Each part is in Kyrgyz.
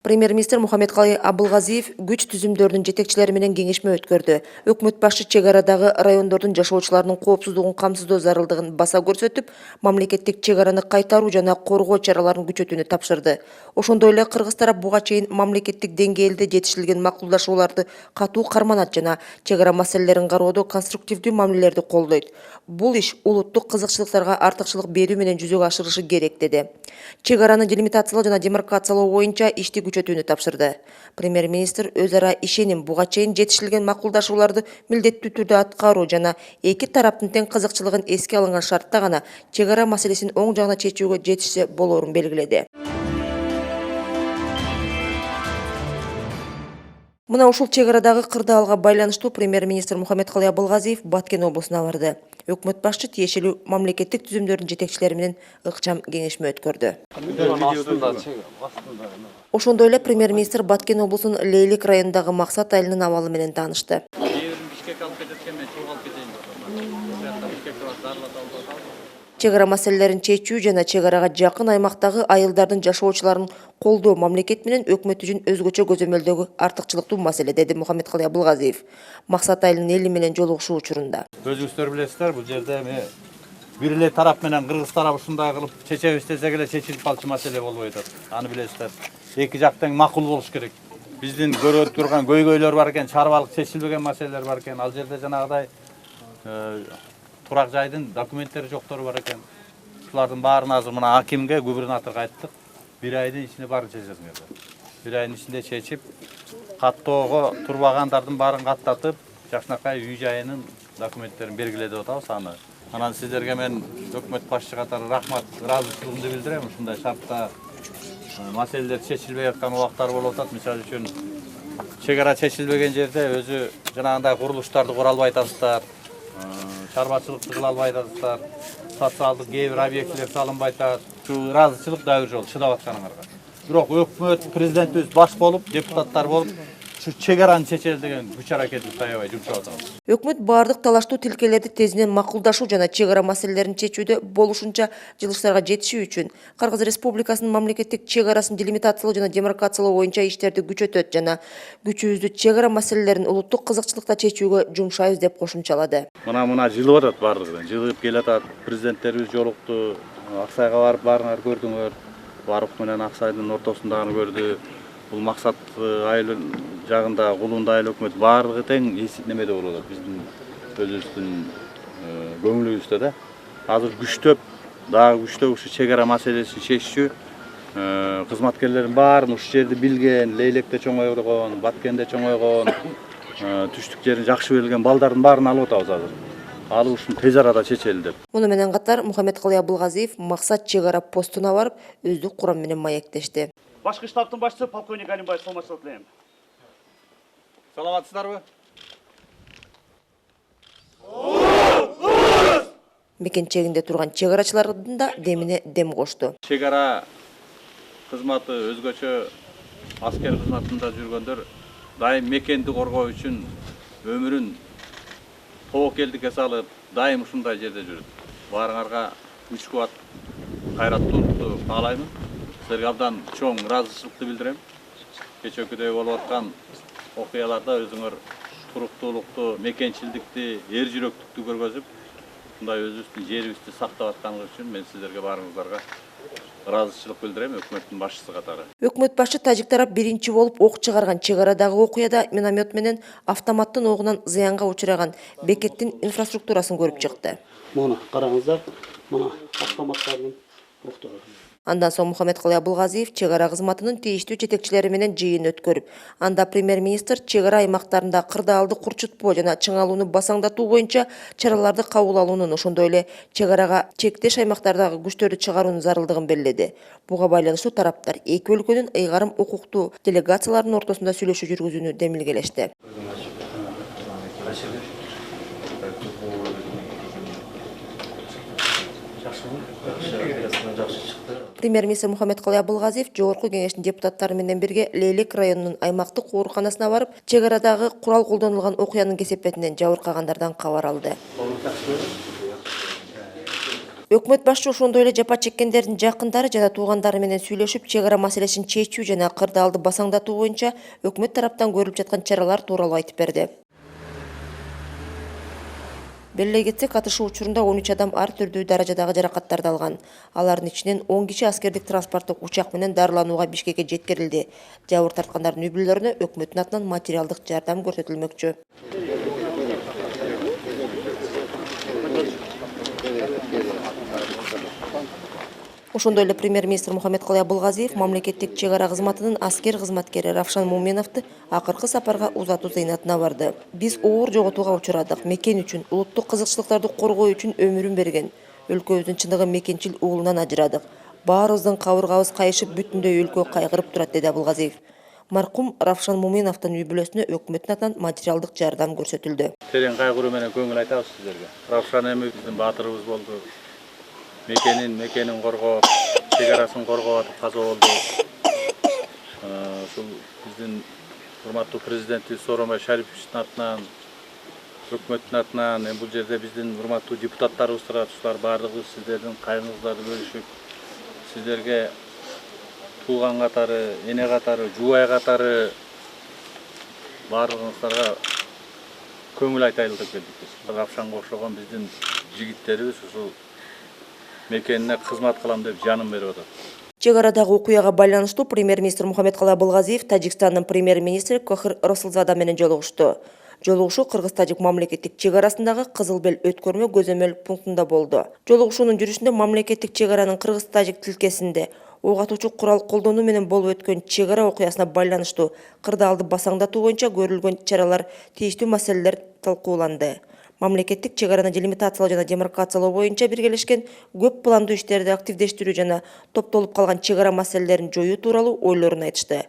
Премьер-министр Мухаммедкалый Абылгазиев күч түзүмдөрдүн жетекчилери менен кеңешме өткөрдү. Өкмөт башчы чек арадагы райондордун жашоочуларынын коопсуздугун камсыздоо зарылдыгын баса көрсөтүп, мамлекеттик чек араны кайтаруу жана коргоо чараларын күчөтүүнү тапшырды. Ошондой эле кыргыз тарап буга чейин мамлекеттик деңгээлде жетишилген макулдашууларды катуу карманат жана чек ара маселелерин кароодо конструктивдүү мамилелерди колдойт. Бул иш улуттук кызыкчылыктарга артыкчылык берүү менен жүзөгө ашырышы керек деди. Чек араны делимитациялоо жана демаркациялоо боюнча ишти күчөтүүнү тапшырды. Премьер-министр өз ара ишеним буга чейин жетишилген макулдашууларды милдеттүү түрдө аткаруу жана эки тараптын тең кызыкчылыгын эске алынган шартта гана чек ара маселесин оң жагына чечүүгө жетишсе болоорун белгиледи. Мына ушул чек арадагы кырдаалга байланыштуу премьер-министр Мухаммедкалый Абылгазиев Баткен облусуна барды. Өкмөт башчы тиешелүү мамлекеттик түзүмдөрдүн жетекчилери менен ыкчам кеңешме өткөрдү. Ошондой эле премьер-министр Баткен облусунун Лейлик районундагы Максат айылынын абалы менен таанышты. Чек ара маселелерин чечүү жана чек арага жакын аймактагы айылдардын жашоочуларын колдоо мамлекет менен өкмөт үчүн өзгөчө көзөмөлдөгү артыкчылыктуу маселе, деди Мухаммедкалый Абылгазиев Максат айылынын эли менен жолугушуу учурунда. Өзүңүздөр билесиздер, бул жерде эми бир эле тарап менен кыргыз тарабы ушундай кылып чечебиз десек эле чечилип калчу маселе болбой атат. Аны билесиздер. Эки жак тең макул болуш керек. Биздин көрүп турган көйгөйлөр бар экен, чарбалык чечилбеген маселелер бар экен. Ал жерде жанагыдай турак жайдын документтери жоктору бар экен. Шулардын баарын азыр мына акимге, губернаторго айттык. Бир айдын ичинде баарын чечесиңер. Бир айдын ичинде чечип, каттоого турбагандардын баарын каттатып, жакшынакай үй жайынын документтерин белгилеп атабыз аны. Анан сиздерге мен өкмөт башчы катары рахмат, ыраазычылыгымды билдирем. Ушундай шартта маселелер чечилбей аткан убактар болуп атат. Мисалы үчүн чек ара чечилбеген жерде өзү жанагындай курулуштарды кура албай атасыздар. Чарбачылыкты кыла албай атасыздар. Социалдык кээ бир объектилер салынбай атат. Ушул ыраазычылык дагы бир жолу чыдап атканыңарга. Бирок өкмөт, президентибиз баш болуп, депутаттар болуп, чек араны чечели деген күч аракетибиз аябай жумшап атабыз. Өкмөт баардык талаштуу тилкелерди тезинен макулдашуу жана чек ара маселелерин чечүүдө болушунча жылыштарга жетишүү үчүн Кыргыз Республикасынын мамлекеттик чек арасын делимитациялоо жана демаркациялоо боюнча иштерди күчөтөт жана күчүбүздү чек ара маселелерин улуттук кызыкчылыкта чечүүгө жумшайбыз деп кошумчалады. Мына жылып атат баардыгы. Жылып келатат. Президенттерибиз жолукту. Аксайга барып баарыңар көрдүңөр. Барып менен Аксайдын ортосундагы көрдү. Бул Максат айыл жагында Кулунда айыл өкмөт баардыгы тең немеде болуп атат. Биздин өзүбүздүн көңүлүбүздө да. Азыр күчтөп, дагы күчтөп ушу чек ара маселесин чечүү кызматкерлердин баарын ушу жерди билген, Лейлекте чоңойгон, Баткенде чоңойгон, түштүк жерин жакшы билген балдардын баарын алып атабыз азыр. Алып ушуну тез арада чечели деп. Муну менен катар Мухаммедкалый Абылгазиев Максат чек ара постуна барып, өздүк курам менен маектешти. Башкы штабтын башчысы полковник Алимбаев саламатчылык тилейм. Саламатсыздарбы? Мекенчегинде турган чек арачылардын да демине дем кошту. Чек ара кызматы өзгөчө аскер кызматында жүргөндөр дайым мекенди коргоо үчүн өмүрүн тобокелдикке салып, дайым ушундай жерде жүрөт. Баарыңарга күч кубат, кайраттуулукту каалаймын. Силерге абдан чоң ыраазычылыкты билдирем. Кечээкүдөй болуп аткан окуяларда өзүңөр туруктуулукту, мекенчилдикти, эр жүрөктүктү көргөзүп, ушундай өзүбүздүн жерибизди сактап атканыңыз үчүн мен сиздерге баарыңыздарга ыраазычылык билдирем өкмөттүн башчысы катары. Өкмөт башчы тажик тарап биринчи болуп ок чыгарган чек арадагы окуяда миномет менен автоматтын огунан зыянга учураган бекеттин инфраструктурасын көрүп чыкты. Муну караңыздар, мына автоматтардын октору. Андан соң Мухаммедкалый Абылгазиев чек ара кызматынын тийиштүү жетекчилери менен жыйын өткөрүп, анда премьер-министр чек ара аймактарында кырдаалды курчутпоо жана чыңалууну басаңдатуу боюнча чараларды кабыл алуунун, ошондой эле чек арага чектеш аймактардагы күчтөрдү чыгаруунун зарылдыгын белгиледи. Буга байланыштуу тараптар эки өлкөнүн ыйгарым укуктуу делегацияларынын ортосунда сүйлөшүү жүргүзүүнү демилгелешти. Премьер-министр Мухаммедкалый Абылгазиев жогорку кеңештин депутаттары менен бирге Лейлик районунун аймактык ооруканасына барып, чек арадагы курал колдонулган окуянын кесепетинен жабыркагандардан кабар алды. Өкмөт башчы ошондой эле жапа чеккендердин жакындары жана туугандары менен сүйлөшүп, чек ара маселесин чечүү жана кырдаалды басаңдатуу боюнча өкмөт тараптан көрүлүп жаткан чаралар тууралуу айтып берди. Белгилей кетсек, катышуу учурунда 13 адам ар түрдүү даражадагы жаракаттарды алган. Алардын ичинен 10 киши аскердик транспорттук учак менен дарыланууга Бишкекке жеткирилди. Жабыр тарткандардын үй бүлөлөрүнө өкмөттүн атынан материалдык жардам көрсөтүлмөкчү. Ошондой эле премьер-министр Мухаммедкалый Абылгазиев мамлекеттик чек ара кызматынын аскер кызматкери Равшан Муминовду акыркы сапарга узатуу зыйнатына барды. Биз оор жоготууга учурадык. Мекен үчүн, улуттук кызыкчылыктарды коргоо үчүн өмүрүн берген. Өлкөбүздүн чындыгы мекенчил уулунан ажырадык. Баарыбыздын кабыргабыз кайышып, бүтүндөй өлкө кайгырып турат, деди Абылгазиев. Маркум Равшан Муминовдун үй бүлөсүнө өкмөттүн атынан материалдык жардам көрсөтүлдү. Терең кайгыруу менен көңүл айтабыз сиздерге. Равшан эми биздин баатырыбыз болду. Мекенин коргоп, чек арасын коргоп атып каза болду. Ушул биздин урматтуу президентибиз Сооронбай Шариповичтин атынан, өкмөттүн атынан, бул жерде биздин урматтуу депутаттарыбыз турат. Ушулар баардыгы сиздердин кайгыңыздарды бөлүшүп, сиздерге тууган катары, эне катары, жубай катары баардыгыңыздарга көңүл айтайлы деп келдик биз. Равшанга окшогон биздин жигиттерибиз ушул мекенине кызмат кылам деп жанын берип атат. Чек арадагы окуяга байланыштуу премьер-министр Мухаммедкалый Абылгазиев Тажикстандын премьер-министри Кохир Расулзада менен жолугушту. Жолугушуу Кыргыз-Тажик мамлекеттик чек арасындагы Кызыл Бел өткөрмө көзөмөл пунктунда болду. Жолугушуунун жүрүшүндө мамлекеттик чек аранын Кыргыз-Тажик тилкесинде ок атуучу курал колдонуу менен болуп өткөн чек ара окуясына байланыштуу кырдаалды басаңдатуу боюнча көрүлгөн чаралар, тийиштүү маселелер талкууланды. Мамлекеттик чек араны делимитациялоо жана демаркациялоо боюнча биргелешкен көп пландуу иштерди активдештирүү жана топтолуп калган чек ара маселелерин жоюу тууралуу ойлорун айтышты.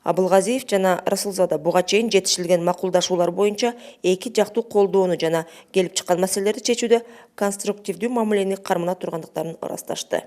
Абылгазиев жана Расулзада буга чейин жетишилген макулдашуулар боюнча эки жактуу колдоону жана келип чыккан маселелерди чечүүдө конструктивдүү мамилени кармана тургандыктарын ырасташты.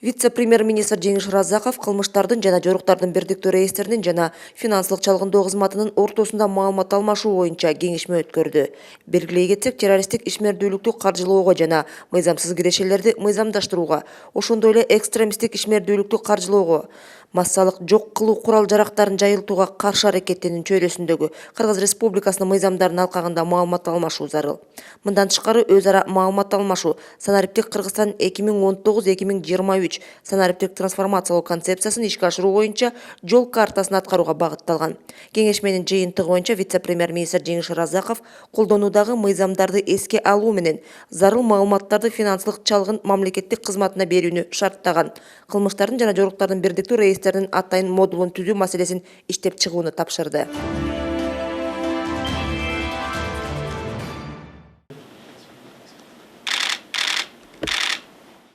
Вице-премьер-министр Жеңиш Разаков кылмыштардын жана жоруктардын бирдиктүү реестринин жана финансылык чалгындоо кызматынын ортосунда маалымат алмашуу боюнча кеңешме өткөрдү. Белгилей кетсек, террористтик ишмердүүлүктү каржылоого жана мыйзамсыз кирешелерди мыйзамдаштырууга, ошондой эле экстремисттик ишмердүүлүктү каржылоого, массалык жок кылуу курал-жарактарын жайылтууга каршы аракеттенүү чөйрөсүндөгү Кыргыз Республикасынын мыйзамдарынын алкагында маалымат алмашуу зарыл. Мындан тышкары өз ара маалымат алмашуу санариптик Кыргызстан 2019-2023 санариптик трансформациялоо концепциясын ишке ашыруу боюнча жол картасын аткарууга багытталган. Кеңешменин жыйынтыгы боюнча вице-премьер-министр Жеңиш Разаков колдонуудагы мыйзамдарды эске алуу менен зарыл маалыматтарды финансылык чалгын мамлекеттик кызматына берүүнү шарттаган. Кылмыштардын жана жоруктардын бирдиктүү реестринин атайын модулун түзүү маселесин иштеп чыгууну тапшырды.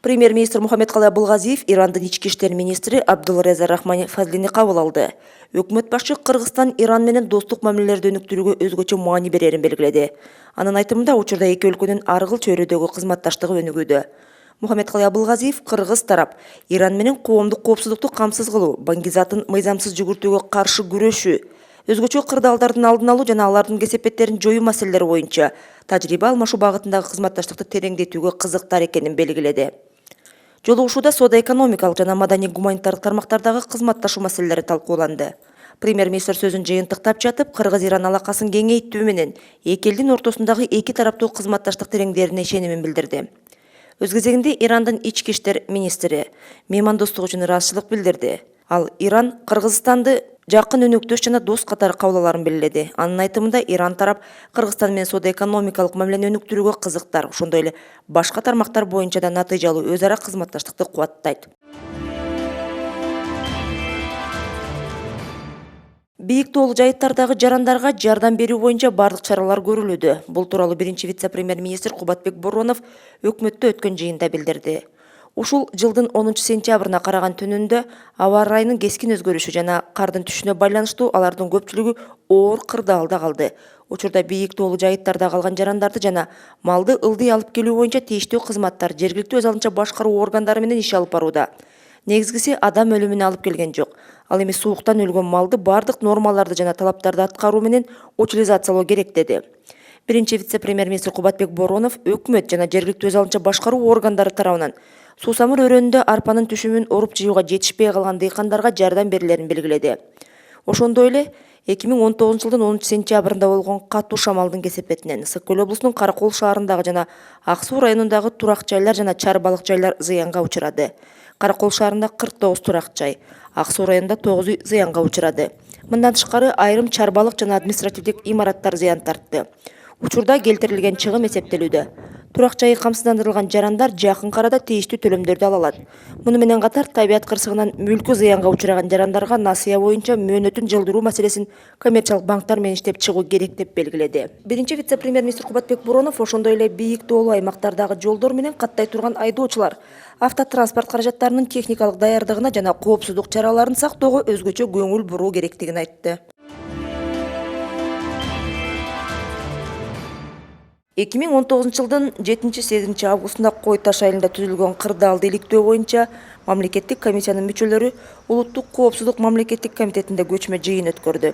Премьер-министр Мухаммедкалый Абылгазиев Ирандын ички иштер министри Абдулреза Рахмани Фазлини кабыл алды. Өкмөт башчы Кыргызстан Иран менен достук мамилелерди өнүктүрүүгө өзгөчө маани берерин белгиледи. Анын айтымында учурда эки өлкөнүн ар кыл чөйрөдөгү кызматташтыгы өнүгүүдө. Мухаммедкалый Абылгазиев Кыргыз тарап Иран менен коомдук коопсуздукту камсыз кылуу, баңгизатын мыйзамсыз жүгүртүүгө каршы күрөшүү, өзгөчө кырдаалдардын алдын алуу жана алардын кесепеттерин жоюу маселелери боюнча тажрыйба алмашуу багытындагы кызматташтыкты тереңдетүүгө кызыктар экенин белгиледи. Жолугушууда соода-экономикалык жана маданий-гуманитардык тармактардагы кызматташуу маселелери талкууланды. Премьер-министр сөзүн жыйынтыктап жатып, Кыргыз-Иран алакасын кеңейтүү менен эки элдин ортосундагы эки тараптуу кызматташтык тереңдээрине ишенимин билдирди. Өз кезегинде Ирандын ички иштер министри меймандостук үчүн ыраазычылык билдирди. Ал Иран Кыргызстанды жакын өнөктөш жана дос катары кабыл алаарын белгиледи. Анын айтымында Иран тарап Кыргызстан менен соода-экономикалык мамилени өнүктүрүүгө кызыктар, ошондой эле башка тармактар боюнча да натыйжалуу өз ара кызматташтыкты кубаттайт. Бийик тоолуу жайыттардагы жарандарга жардам берүү боюнча бардык чаралар көрүлүүдө. Бул тууралуу биринчи вице-премьер-министр Кубатбек Боронов өкмөттө өткөн жыйында билдирди. Ушул жылдын 10 сентябрына караган түнүндө аба ырайынын кескин өзгөрүшү жана кардын түшүнө байланыштуу алардын көпчүлүгү оор кырдаалда калды. Учурда бийик тоолуу жайыттарда калган жарандарды жана малды ылдый алып келүү боюнча тийиштүү кызматтар жергиликтүү өз алынча башкаруу органдары менен иш алып барууда. Негизгиси адам өлүмүнө алып келген жок. Ал эми сууктан өлгөн малды бардык нормаларды жана талаптарды аткаруу менен утилизациялоо керек деди. Биринчи вице-премьер-министр Кубатбек Боронов өкмөт жана жергиликтүү өз алынча башкаруу органдары тарабынан суусамыр өрөөнүндө арпанын түшүмүн оруп жыюуга жетишпей калган дыйкандарга жардам берилерин белгиледи. Ошондой эле 2019 жылдын 10 сентябрында болгон катуу шамалдын кесепетинен Ысык-Көл облусунун Каракол шаарындагы жана Ак Суу районундагы турак жайлар жана чар балык жайлар зыянга учурады. Каракол шаарында 49 турак жай, Ак Суу районунда 9 зыянга учурады. Мындан тышкары айрым чар балык жана административдик имараттар зыян тартты. Учурда келтирилген чыгым эсептелүүдө. Турак жайы камсыздандырылган жарандар жакын арада тийиштүү төлөмдөрдү ала алат. Муну менен катар табият кырсыгынан мүлкү зыянга учураган жарандарга насыя боюнча мөөнөтүн жылдыруу маселесин коммерциялык банктар менен иштеп чыгуу керек деп белгиледи. Биринчи вице-премьер-министр Кубатбек Боронов ошондой эле бийик тоолуу аймактардагы жолдор менен каттай турган айдоочулар автотранспорт каражаттарынын техникалык даярдыгына жана коопсуздук чараларын сактоого өзгөчө көңүл буруу керектигин айтты. 2019 жылдын 7-8 августунда Кой Таш айылында түзүлгөн кырдаалды иликтөө боюнча мамлекеттик комиссиянын мүчөлөрү Улуттук коопсуздук мамлекеттик комитетинде көчмө жыйын өткөрдү.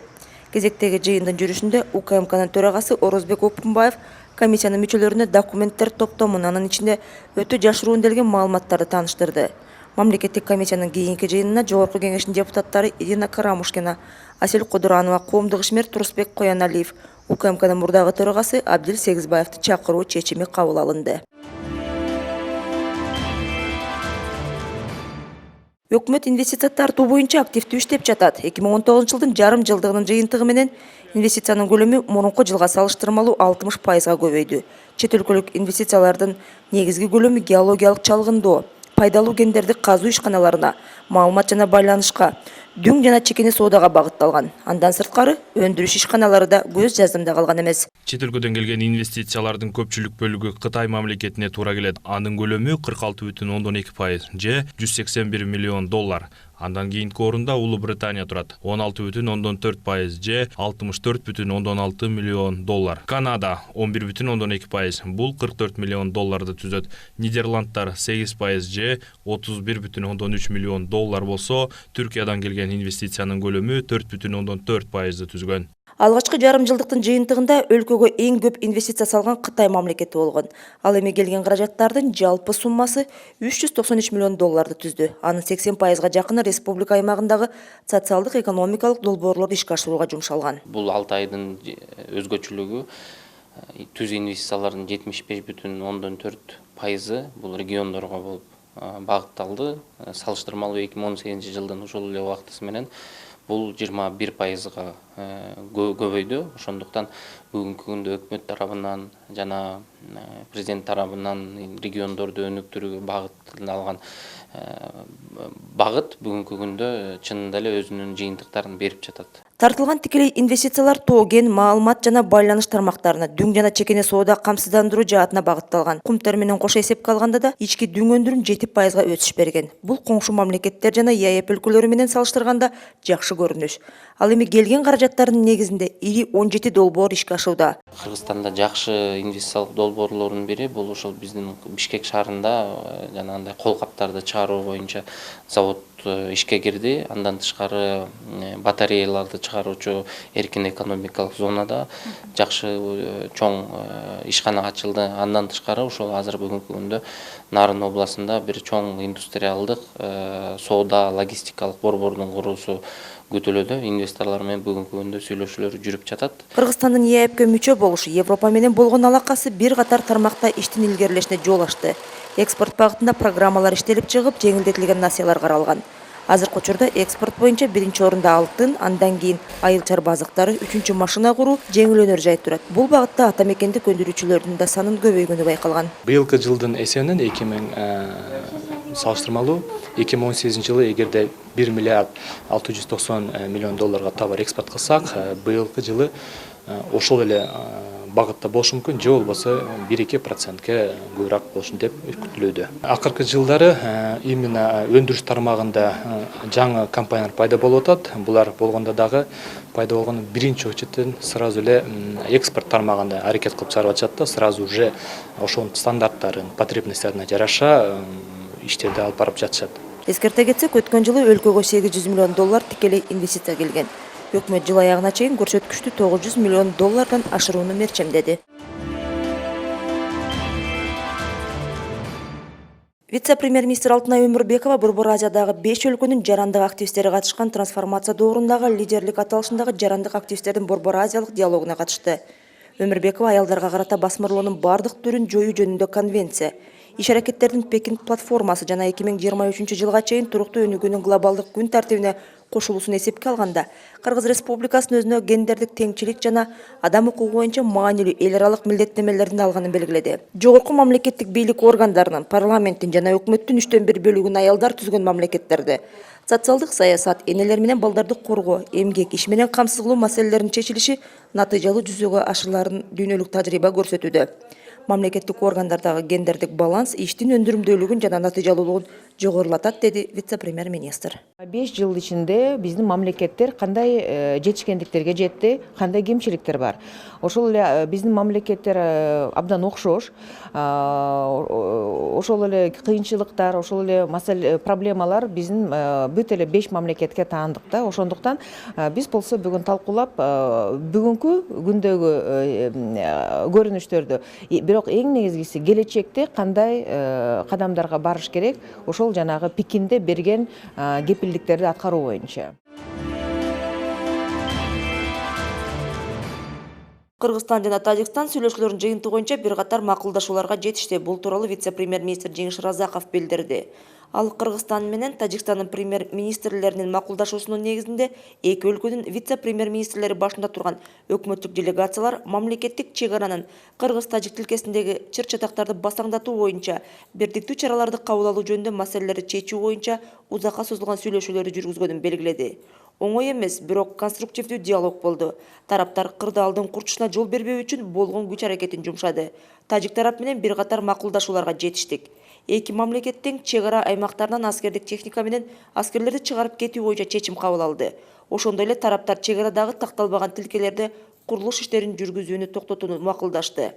Кезектеги жыйындын жүрүшүндө УКМКнын төрагасы Орозбек Опунбаев комиссиянын мүчөлөрүнө документтер топтомун, анын ичинде өтө жашыруунделген маалыматтарды тааныштырды. Мамлекеттик комиссиянын кийинки жыйынына Жогорку кеңештин депутаттары Ирина Карамушкина, Асель Кодуранова, Коомдук ишмер Турусбек Кояналиев, УКМКнын мурдагы төрагасы Абдил Сегизбаевди чакыруу чечими кабыл алынды. Өкмөт инвестиция тартуу боюнча активдүү иштеп жатат. 2019 жылдын жарым жылдыгынын жыйынтыгы менен инвестициянын көлөмү мурунку жылга салыштырмалуу 60%га көбөйдү. Чет өлкөлүк инвестициялардын негизги көлөмү геологиялык чалгындоо, пайдалуу кендерди казуу ишканаларына, маалымат жана байланышка, дүң жана чекене соодага багытталган. Андан сырткары өндүрүш ишканалары да көз жаздымда калган эмес. Чет өлкөдөн келген инвестициялардын көпчүлүк бөлүгү Кытай мамлекетине туура келет. Анын көлөмү 46,2% же $181 миллион. Андан кийинки орунда Улуу Британия турат. 16,4% же $64,6 миллион. Канада 11,2%, бул $44 миллион түзөт. Нидерландтар 8% же $31,3 миллион болсо, Түркиядан келген инвестициянын көлөмү 4,4% түзгөн. Алгачкы жарым жылдыктын жыйынтыгында өлкөгө эң көп инвестиция салган Кытай мамлекети болгон. Ал эми келген каражаттардын жалпы суммасы $393 миллион түздү. Анын 80%га жакыны республика аймагындагы социалдык экономикалык долбоорлорду ишке ашырууга жумшалган. Бул 6 айдын өзгөчөлүгү түз инвестициялардын 75,4% бул региондорго болуп багытталды. Салыштырмалуу 2018 жылдын ушул эле убактысы менен бул 21%га көбөйдү. Ошондуктан бүгүнкү күндө өкмөт тарабынан жана президент тарабынан региондорду өнүктүрүүгө багытталган багыт бүгүнкү күндө чынында эле өзүнүн жыйынтыктарын берип жатат. Тартылган тикелей инвестициялар тоо кен, маалымат жана байланыш тармактарына, дүң жана чекене соода камсыздандыруу жаатына багытталган. Кумтер менен кошо эсепке алганда да ички дүң өндүрүм 7%га өсүш берген. Бул коңшу мамлекеттер жана ЕАЭП өлкөлөрү менен салыштырганда жакшы көрүнүш. Ал эми келген каражаттардын негизинде ири 17 долбоор ишке ашууда. Кыргызстанда жакшы инвестициялык долбоорлордун бири бул ошол биздин Бишкек шаарында жанагындай кол каптарды чыгаруу боюнча завод ишке кирди. Андан тышкары батареяларды чыгаруучу эркин экономикалык зонада жакшы чоң ишкана ачылды. Андан тышкары ошол азыр бүгүнкү күндө Нарын областында бир чоң индустриалдык соода логистикалык борбордун куруусу күтүлүүдө. Инвесторлор менен бүгүнкү күндө сүйлөшүүлөр жүрүп жатат. Кыргызстандын ЕАЭПке мүчө болушу, Европа менен болгон алакасы бир катар тармакта иштин илгерилешине жол ачты. Экспорт багытында программалар иштелип чыгып, жеңилдетилген насыялар каралган. Азыркы учурда экспорт боюнча биринчи орунда алтын, андан кийин айыл чарба азыктары, үчүнчү машина куруу, жеңил өнөр жай турат. Бул багытта ата мекендик өндүрүүчүлөрдүн да санын көбөйгөнү байкалган. Быйылкы жылдын эсебинен 2018 жылы эгерде $1 миллиард 690 миллион товар экспорт кылсак, быйылкы жылы ошол эле багытта болушу мүмкүн, же болбосо 1-2%га көбүрөөк болушун деп күтүлүүдө. Акыркы жылдары именно өндүрүш тармагында жаңы компаниялар пайда болуп атат. Булар болгондо дагы пайда болгон биринчи очереден сразу эле экспорт тармагында аракет кылып чыгарып атышат да, сразу уже ошонун стандарттарын, потребностьтарына жараша иштерди алып барып жатышат. Эскерте кетсек, өткөн жылы өлкөгө $800 миллион тикелей инвестиция келген. Өкмөт жыл аягына чейин көрсөткүчтү $900 миллион ашырууну мерчемдеди. Вице-премьер-министр Алтынай Өмүрбекова Борбор Азиядагы 5 өлкөнүн жарандык активисттери катышкан трансформация доорундагы лидерлик аталышындагы жарандык активисттердин Борбор Азиялык диалогуна катышты. Өмүрбекова аялдарга карата басмырлоонун бардык түрүн жоюу жөнүндө конвенция, иш-аракеттердин Пекин платформасы жана 2023 жылга чейин туруктуу өнүгүүнүн глобалдык күн тартибине кошулуусун эсепке алганда, Кыргыз Республикасынын өзүнө гендердик теңчилик жана адам укугу боюнча маанилүү эл аралык милдеттенмелерин алганын белгиледи. Жогорку мамлекеттик бийлик органдарынын, парламенттин жана өкмөттүн 3/1 бөлүгүн аялдар түзгөн мамлекеттерде социалдык саясат, энелер менен балдарды коргоо, эмгек, иш менен камсыз кылуу маселелеринин чечилиши натыйжалуу жүзөгө ашырыларын дүйнөлүк тажрыйба көрсөтүүдө. Мамлекеттик органдардагы гендердик баланс иштин өндүрүмдүүлүгүн жана натыйжалуулугун жогорулатат, деди вице-премьер-министр. 5 жыл ичинде биздин мамлекеттер кандай жетишкендиктерге жетти, кандай кемчиликтер бар. Ошол эле биздин мамлекеттер абдан окшош. Ошол эле кыйынчылыктар, ошол эле проблемалар биздин бүт эле 5 мамлекетке таандык да. Ошондуктан биз болсо бүгүн талкуулап бүгүнкү күндөгү көрүнүштөрдү, бирок эң негизгиси келечекте кандай кадамдарга барыш керек, ошол жанагы Пекинде берген кепилдиктерди аткаруу боюнча. Кыргызстан жана Тажикстан сүйлөшүүлөрүнүн жыйынтыгы боюнча бир катар макулдашууларга жетишти. Бул тууралуу вице-премьер-министр Жеңиш Разаков билдирди. Ал Кыргызстан менен Тажикстандын премьер-министрлеринин макулдашуусунун негизинде эки өлкөнүн вице-премьер-министрлери башында турган өкмөттүк делегациялар мамлекеттик чек аранын кыргыз-тажик тилкесиндеги чыр-чатактарды басаңдатуу боюнча бирдиктүү чараларды кабыл алуу жөнүндө маселелерди чечүү боюнча узакка созулган сүйлөшүүлөрдү жүргүзгөнүн белгиледи. Оңой эмес, бирок конструктивдүү диалог болду. Тараптар кырдаалдын курчушуна жол бербөө үчүн болгон күч аракетин жумшады. Тажик тарап менен бир катар макулдашууларга жетиштик. Эки мамлекеттин чек ара аймактарынан аскердик техника менен аскерлерди чыгарып кетүү боюнча чечим кабыл алды. Ошондой эле тараптар чек арадагы такталбаган тилкелерде курулуш иштерин жүргүзүүнү токтотууну макулдашты.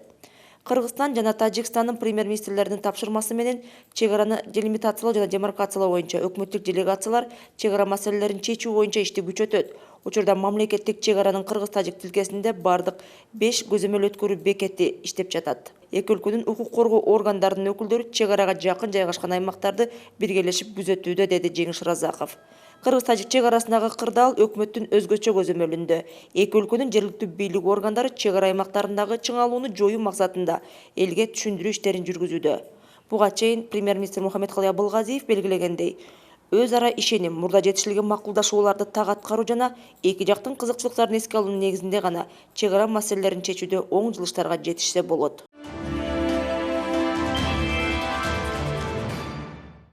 Кыргызстан жана Тажикстандын премьер-министрлеринин тапшырмасы менен чек араны делимитациялоо жана демаркациялоо боюнча өкмөттүк делегациялар чек ара маселелерин чечүү боюнча ишти күчөтөт. Учурда мамлекеттик чек аранын кыргыз-тажик тилкесинде бардык 5 көзөмөл өткөрүү бекети иштеп жатат. Эки өлкөнүн укук коргоо органдарынын өкүлдөрү чек арага жакын жайгашкан аймактарды биргелешип күзөтүүдө, деди Жеңиш Разаков. Кыргыз-тажик чек арасындагы кырдаал өкмөттүн өзгөчө көзөмөлүндө. Эки өлкөнүн жергиликтүү бийлик органдары чек ара аймактарындагы чыңалууну жоюу максатында элге түшүндүрүү иштерин жүргүзүүдө. Буга чейин премьер-министр Мухаммедкалый Абылгазиев белгилегендей, өз ара ишеним, мурда жетишилген макулдашууларды так аткаруу жана эки жактын кызыкчылыктарын эске алуунун негизинде гана чек ара маселелерин чечүүдө оң жылыштарга жетишсе болот.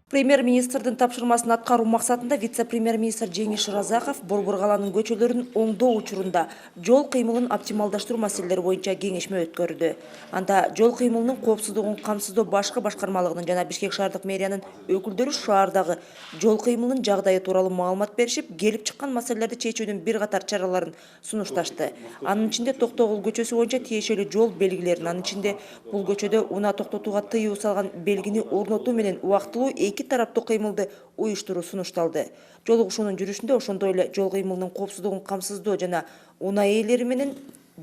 Премьер-министрдин тапшырмасын аткаруу максатында вице-премьер-министр Жеңиш Разаков Борбор каланын көчөлөрүн оңдоо учурунда жол кыймылын оптималдаштыруу маселелери боюнча кеңешме өткөрдү. Анда жол кыймылынын коопсуздугун камсыздоо башкы башкармалыгынын жана Бишкек шаардык мэриянын өкүлдөрү шаардагы жол кыймылынын жагдайы тууралуу маалымат беришип, келип чыккан маселелерди чечүүнүн бир катар чараларын сунушташты. Анын ичинде Токтогул көчөсү боюнча тиешелүү жол белгилерин, анын ичинде бул көчөдө унаа токтотууга тыюу салган белгини орнотуу менен убактылуу эки тараптуу кыймылды уюштуруу сунушталды. Жол угушуунун жүрүшүндө ошондой эле жол кыймылынын коопсуздугун камсыздоо жана унаа ээлери менен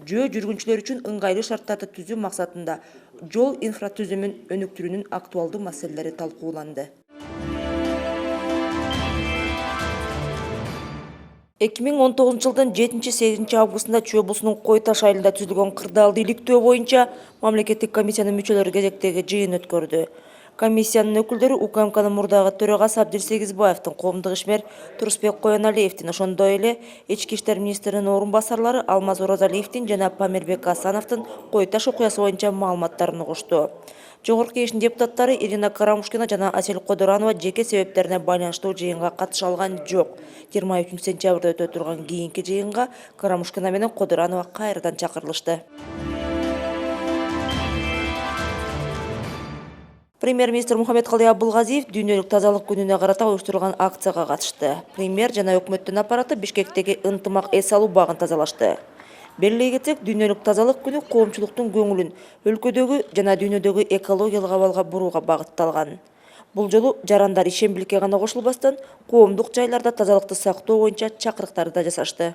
жөө жүргүнчүлөр үчүн ыңгайлуу шарттарды түзүү максатында жол инфратүзүмүн өнүктүрүүнүн актуалдуу маселелери талкууланды. 2019 жылдын 7-8 августунда Чүй облусунун Кой Таш айылында түзүлгөн кырдаалды иликтөө боюнча мамлекеттик комиссиянын мүчөлөрү кезектеги жыйын өткөрдү. Комиссиянын өкүлдөрү УКМКнын мурдагы төрагасы Абдил Сегизбаевдин, коомдук ишмер Турусбек Коеналиевдин, ошондой эле Ички иштер министринин орун басарлары Алмаз Оразалиевдин жана Памирбек Асановдун Кой Таш окуясы боюнча маалыматтарын угушту. Жогорку кеңештин депутаттары Ирина Карамушкина жана Асель Кодуранова жеке себептерине байланыштуу жыйынга катыша алган жок. 23 сентябрда өтө турган кийинки жыйынга Карамушкина менен Кодуранова кайрадан чакырылышты. Премьер-министр Мухаммедкалый Абылгазиев дүйнөлүк тазалык күнүнө карата уюштурулган акцияга катышты. Премьер жана өкмөттүн аппараты Бишкектеги ынтымак эс алуу багын тазалашты. Белгилей кетсек, дүйнөлүк тазалык күнү коомчулуктун көңүлүн өлкөдөгү жана дүйнөдөгү экологиялык абалга бурууга багытталган. Бул жолу жарандар ишембиликке гана кошулбастан, коомдук жайларда тазалыкты сактоо боюнча чакырыктарды да жасашты.